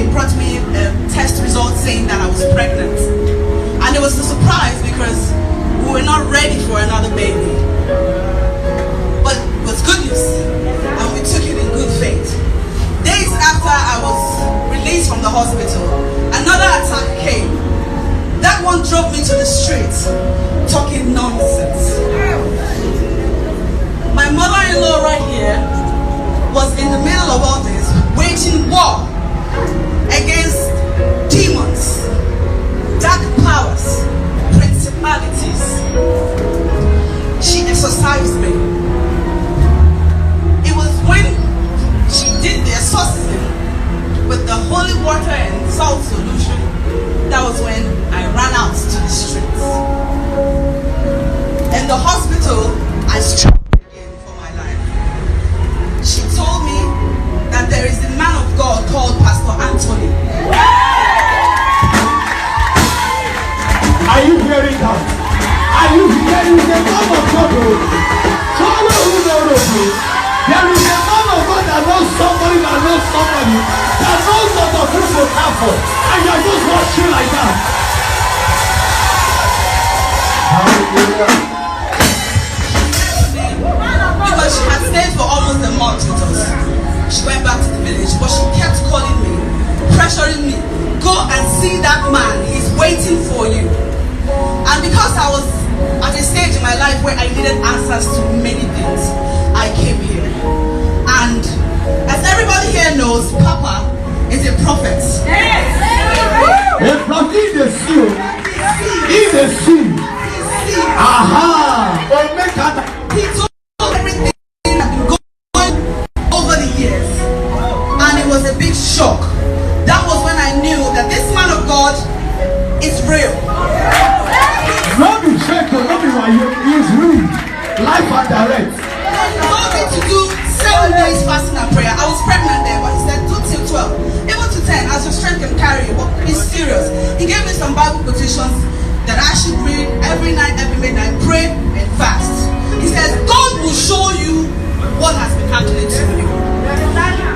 they brought me test results saying that I was pregnant. And it was a surprise because we were not ready for another baby. But it was good news, and we took it in good faith. Days after I was released from the hospital, another attack came. That one drove me to the streets, talking nonsense. My mother-in-law right here was in the middle of all this, waging war against demons, dark powers, principalities. She exorcised me. It was when she did the exorcism with the holy water and salt solution, that was when I ran out to the streets. In the hospital, I struggled again for my life. She told me that there is a man of God called Pastor Anthony. Are you hearing that? Are you hearing the man of God? Follow who knows you. There is a man of God that knows somebody that knows somebody that knows what the people have for, and you're just watching like that. Hallelujah. Because she had stayed for almost a month with us. She went back to the village, but she kept calling me, pressuring me, go and see that man, he's waiting for you. And because I was at a stage in my life where I needed answers to many things, I came here. And as everybody here knows, Papa is a prophet. A prophet is a seal. He's a seal. Aha! He told everything that had been going over the years. And it was a big shock. That was when I knew that this man of God is real. Not be fake, not be why he is real. Life and direct. He told me to do 7 days fasting and prayer. I was pregnant there, but he said do till 12. Even to 10, as your strength can carry you. But be serious. He gave me some Bible quotations that I should read every night, every midnight, pray and fast. He says, God will show you what has been happening to you.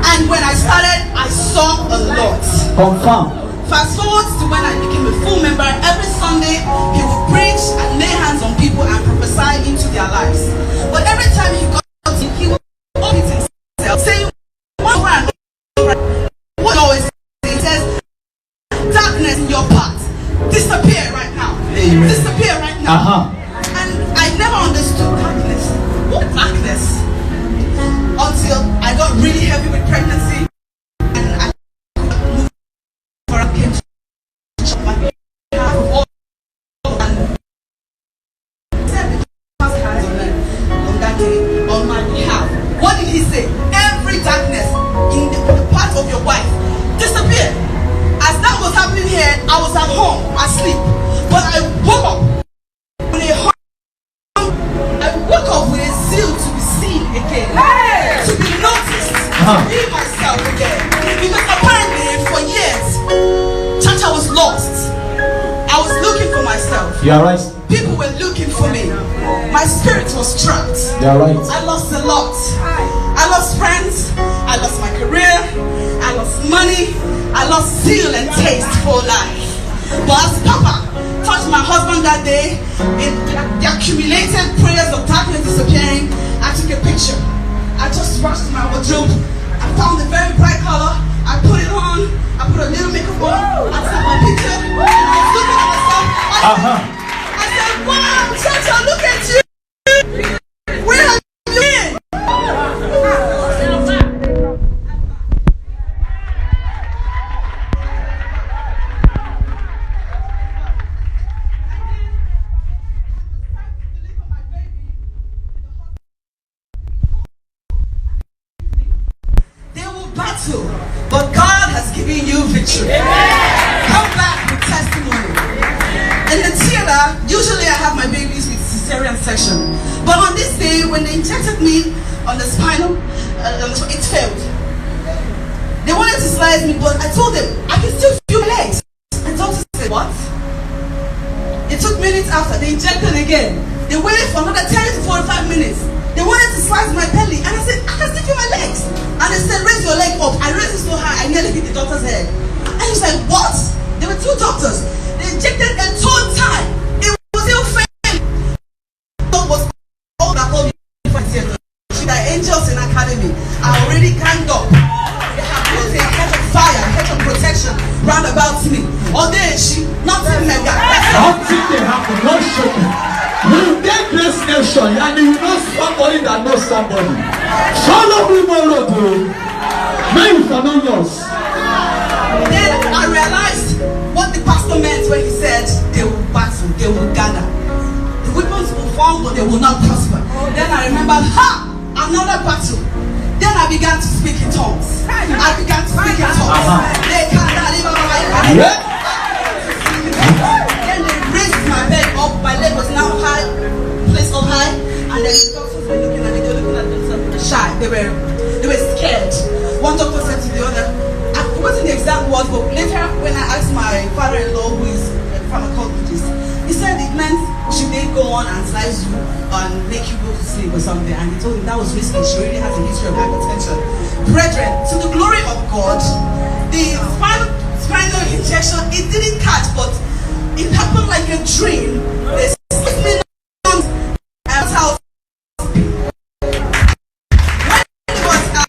And when I started, I saw a lot. Confirm. Fast forward to when I became a full member, every Sunday he would preach and lay hands on people and prophesy into their lives. But every time he got to, he would repeat himself, saying one word and over. What always he says, darkness in your path, disappear right now. Amen. Disappear right now. And I never understood darkness. What darkness? Until I got really heavy with pregnancy. You are right. People were looking for me. My spirit was trapped. You are right. I lost a lot. I lost friends. I lost my career. I lost money. I lost zeal and taste for life. But as Papa touched my husband that day, in the accumulated prayers of darkness disappearing, I took a picture. I just rushed to my wardrobe. I found a very bright color. I put it on. I put a little makeup on. I took my picture. And I was looking at myself. I said, wow, Chacha, look at you. Where have you been? They will battle, but God has given you victory. Come back with testimony. In the theater, usually I have my babies with cesarean section. But on this day, when they injected me on the spinal, it failed. They wanted to slice me, but I told them, I can still feel my legs. And doctor said, what? It took minutes after, they injected again. They waited for another 10 to 45 minutes. They wanted to slice my belly, and I said, I can still feel my legs. And they said, raise your leg up. I raised it so high, I nearly hit the doctor's head. And he said, what? There were two doctors. They injected a third time. It was still failing. What was all that called me? The angels in academy are already ganged up. They have put a hedge of fire, a hedge of protection round about me. Or there she, nothing mega. Nothing they happen, no shaking. You take this nation and you know somebody that knows somebody. Follow me, my Lord. Maybe for no loss. Then I realized what the pastor meant when he said they will battle, they will gather. The weapons will form, but they will not prosper. Then I remembered, another battle. Then I began to speak in tongues. I began to speak in tongues. Then they raised my bed up. My leg was now high, placed up high, and then the doctors were looking at me. They were looking at themselves shy. They were scared. One doctor said to the other, I forgotten the exact words, but later when I asked my father-in-law, who is a pharmacologist, he said it meant should they go on and slice you and make you go to sleep or something, and he told him that was risky. She already has a history of hypertension. Brethren, to the glory of God, the spinal injection, it didn't catch, but it happened like a dream. They split me down and how when it was I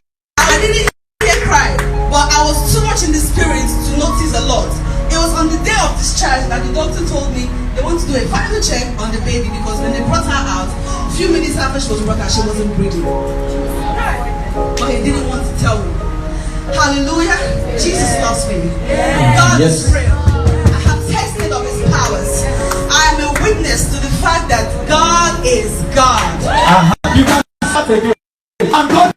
didn't hear cry, but I was too much in the spirit to notice a lot. It was on the day of discharge that the doctor told me they want to do a final check on the baby, because when they brought her out, a few minutes after she was brought out, she wasn't breathing. But he didn't want to tell me. Hallelujah. Jesus loves me. God is real. I have tasted of his powers. I am a witness to the fact that God is God. You can start again. And God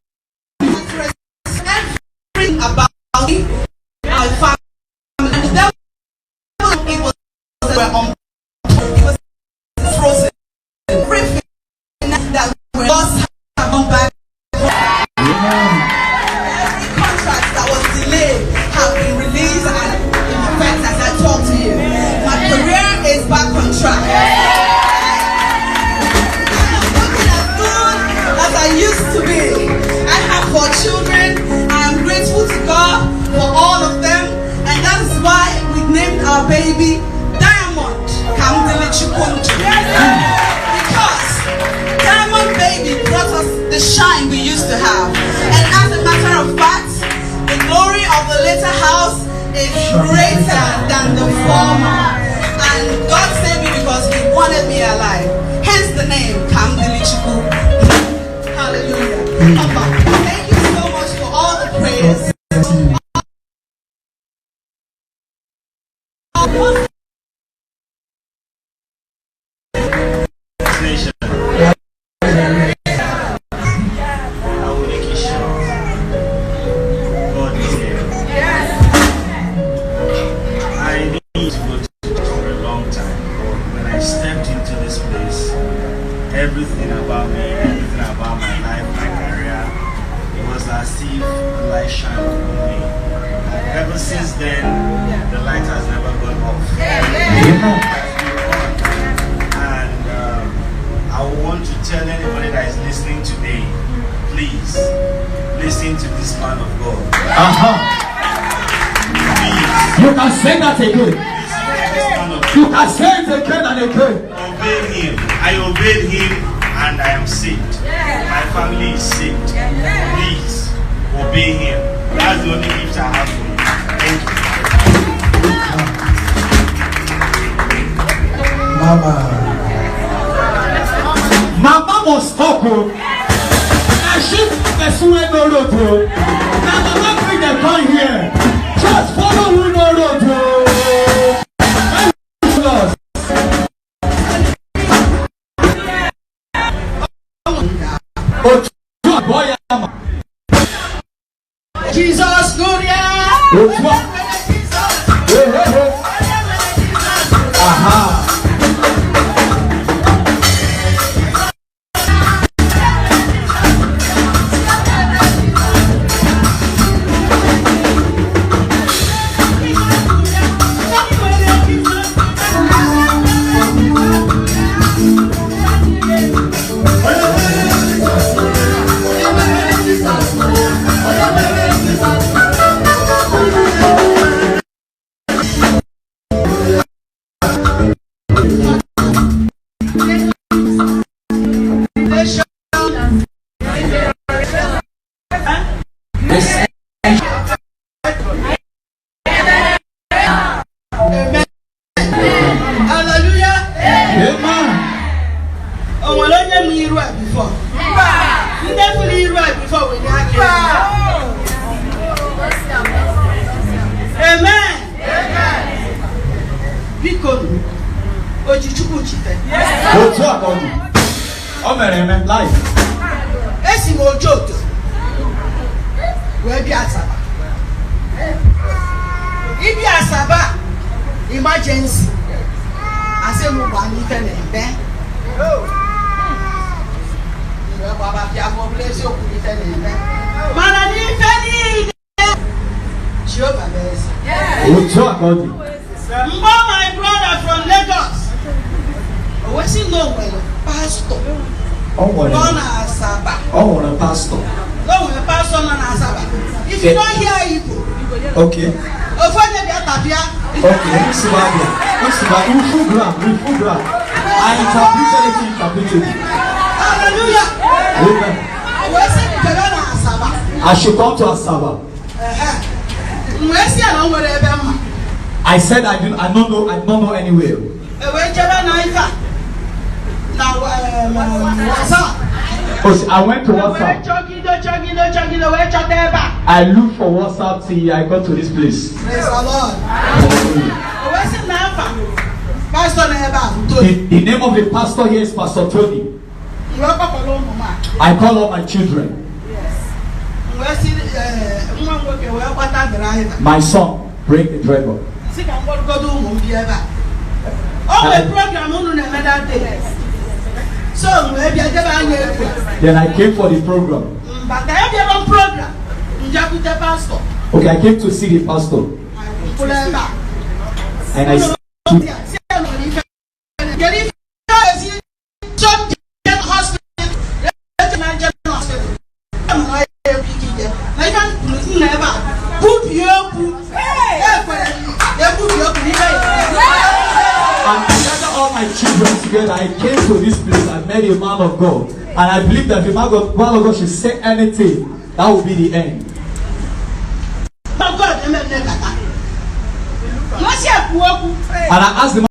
is everything about me, my family, and the devil people were on. It was frozen. Everything that we lost have gone back. Every contract that was delayed have been released, and in effect, as I talk to you, my career is back on track. I'm looking as good as I used to be. I have 4 children. I am grateful to God for all of them, and that is why we named our baby Diamond Kamdele Chukwunju. Because Diamond Baby brought us the shine we used to have. And as a matter of fact, the glory of the later house is greater than the former. And God saved me because he wanted me alive. Hence the name Kamdele Chukwunju. Hallelujah. Papa, thank you so much for all the prayers. Everything about me, everything about my life, my career, it was as if the light shined on me. Ever since then, the light has never gone off. And I want to tell anybody that is listening today, please listen to this man of God. Please. You can say that again. You can say it again and again. Obey him. I obeyed him and I am saved. My family is saved. Please obey him. That's the only gift I have for you. Thank you. Mama must talk. And she pursuing no road. Now mama bring the coin here. Just follow who no road. Jesus, good, yeah. oji chukwu chite. Otu akọni. O mere eme life. Esi m Ojoto wee bịa Asaba. Ịbịa Asaba emergency asị m gba n'ife na-eme. Wee gbaba bịa ma ọ bụla eziokwu n'ife na-eme. Mana n'ife niile Jehova bụ eze. Otu akọni. Mgbe my brother from Lagos o wesi na o nwere pastor O nwere. nọ na Asaba. O nwere pastor. No, the pastor na Asaba. If you don't hear Igbo, Okay. Ofonye bịa tapia. Okay. Nsibabia. Full ground. I interpreted it. Hallelujah. Amen. We say the na Asaba. I should come to Asaba. We say na nwere ebe mma. I said I don't know anywhere. We jebe na ifa. Na wasa. I went to WhatsApp. Chogide, we chọta ebe a. I looked for WhatsApp till I got to this place. Praise the Lord. Hallelujah. We say na afa. Pastor na ebe a. The name of the pastor here is Pastor Tony. We kpọkọrọ ụmụ m a. I call all my children. We si nwa nwoke wee gbata driver. My son, bring the driver. Si ka mkpọrọgodo ụmụ m bịa ebe a. O nwere program unu na-eme that day. So wee bịa jebe anya egwu. Then I came for the program. But I have a program. Njakwute pastor. Okay, I came to see the pastor. And I all my children together, I came to this place, I met a man of God. And I believe that if man of God should say anything, that will be the end. And I asked the man